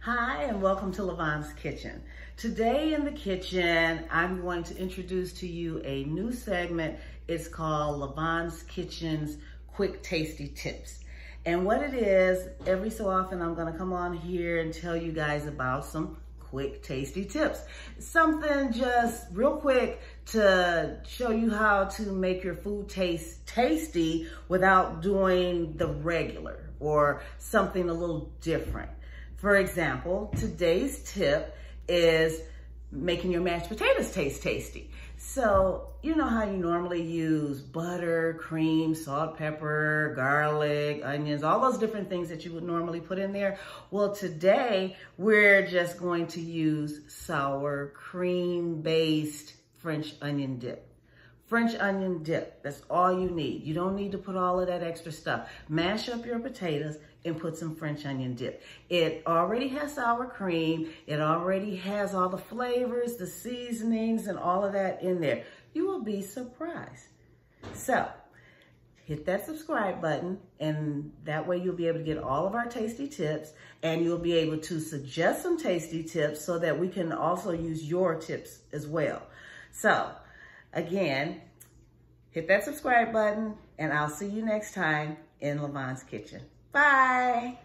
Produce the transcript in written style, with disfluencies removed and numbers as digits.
Hi, and welcome to Lavonne's Kitchen. Today in the kitchen, I'm going to introduce to you a new segment. It's called Lavonne's Kitchen's Quick Tasty Tips. And what it is, every so often I'm gonna come on here and tell you guys about some quick tasty tips. Something just real quick to show you how to make your food taste tasty without doing the regular or something a little different. For example, today's tip is making your mashed potatoes taste tasty. So, you know how you normally use butter, cream, salt, pepper, garlic, onions, all those different things that you would normally put in there. Well, today we're just going to use sour cream-based French onion dip. French onion dip, that's all you need. You don't need to put all of that extra stuff. Mash up your potatoes and put some French onion dip. It already has sour cream. It already has all the flavors, the seasonings, and all of that in there. You will be surprised. So, hit that subscribe button, and that way you'll be able to get all of our tasty tips, and you'll be able to suggest some tasty tips so that we can also use your tips as well. So, again, hit that subscribe button, and I'll see you next time in Lavonne's Kitchen. Bye.